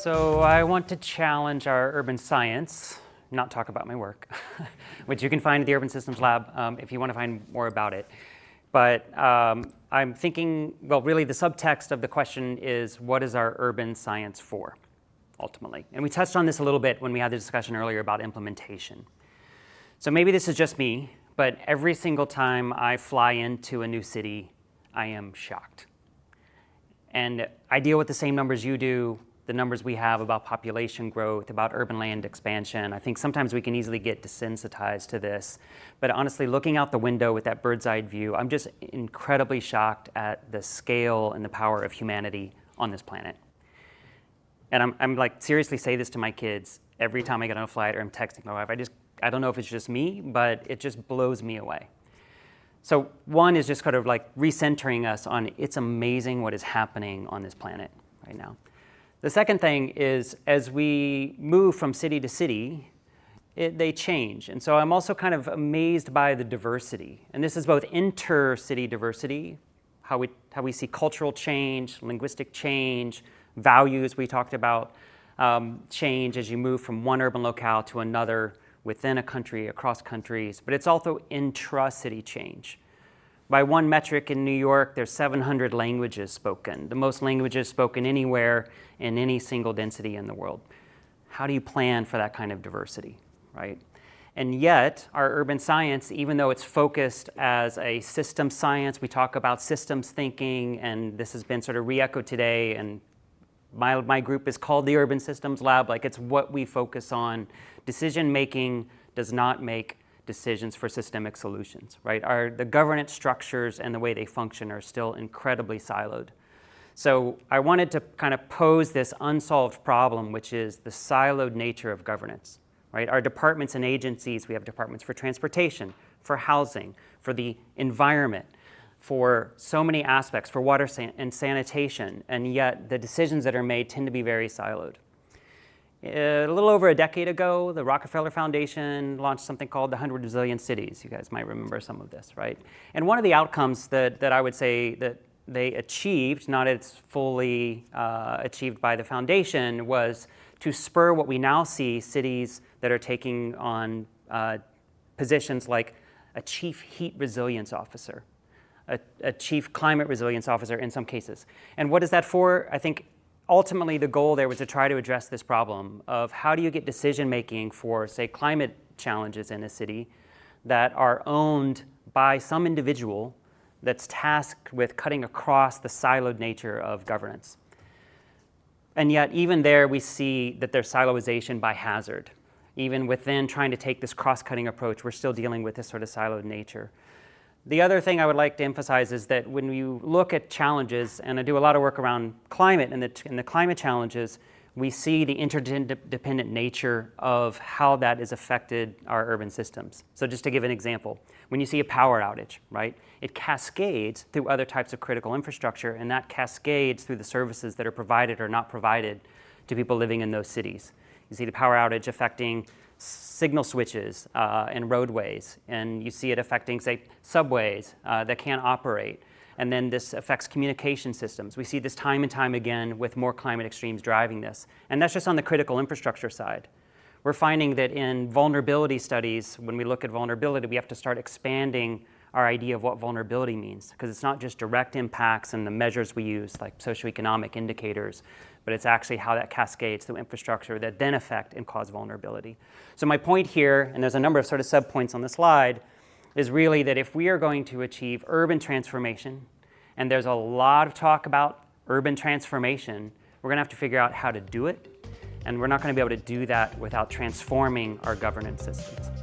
So I want to challenge our urban science, not talk about my work, which you can find at the Urban Systems Lab if you want to find more about it. But I'm thinking, well, really the subtext of the question is, what is our urban science for, ultimately? And we touched on this a little bit when we had the discussion earlier about implementation. So maybe this is just me, but every single time I fly into a new city, I am shocked. And I deal with the same numbers you do, the numbers we have about population growth, about urban land expansion. I think sometimes we can easily get desensitized to this. But honestly, looking out the window with that bird's eye view, I'm just incredibly shocked at the scale and the power of humanity on this planet. And I'm like, seriously say this to my kids every time I get on a flight or I'm texting my wife. I don't know if it's just me, but it just blows me away. So one is just kind of like recentering us on it's amazing what is happening on this planet right now. The second thing is, as we move from city to city, they change. And so I'm also kind of amazed by the diversity. And this is both inter-city diversity, how we see cultural change, linguistic change, values we talked about, change as you move from one urban locale to another within a country, across countries. But it's also intra-city change. By one metric in New York, there's 700 languages spoken, the most languages spoken anywhere in any single density in the world. How do you plan for that kind of diversity, right? And yet, our urban science, even though it's focused as a system science, we talk about systems thinking, and this has been sort of re-echoed today, and my group is called the Urban Systems Lab, like it's what we focus on. Decision making does not make decisions for systemic solutions, right? The governance structures and the way they function are still incredibly siloed. So I wanted to kind of pose this unsolved problem, which is the siloed nature of governance, right? Our departments and agencies, we have departments for transportation, for housing, for the environment, for so many aspects, for water and sanitation, and yet the decisions that are made tend to be very siloed. A little over a decade ago, the Rockefeller Foundation launched something called the 100 Resilient Cities. You guys might remember some of this, right? And one of the outcomes that I would say that they achieved, not it's fully achieved by the foundation, was to spur what we now see cities that are taking on positions like a chief heat resilience officer, a chief climate resilience officer in some cases. And what is that for? I think ultimately, the goal there was to try to address this problem of how do you get decision-making for, say, climate challenges in a city that are owned by some individual that's tasked with cutting across the siloed nature of governance. And yet, even there, we see that there's siloization by hazard. Even within trying to take this cross-cutting approach, we're still dealing with this sort of siloed nature. The other thing I would like to emphasize is that when you look at challenges, and I do a lot of work around climate and the climate challenges, we see the interdependent nature of how that has affected our urban systems. So just to give an example, when you see a power outage, right, it cascades through other types of critical infrastructure, and that cascades through the services that are provided or not provided to people living in those cities. You see the power outage affecting signal switches and roadways, and you see it affecting, say, subways that can't operate. And then this affects communication systems. We see this time and time again with more climate extremes driving this. And that's just on the critical infrastructure side. We're finding that in vulnerability studies, when we look at vulnerability, we have to start expanding our idea of what vulnerability means, because it's not just direct impacts and the measures we use, like socioeconomic indicators, but it's actually how that cascades through infrastructure that then affect and cause vulnerability. So my point here, and there's a number of sort of subpoints on the slide, is really that if we are going to achieve urban transformation, and there's a lot of talk about urban transformation, we're going to have to figure out how to do it, and we're not going to be able to do that without transforming our governance systems.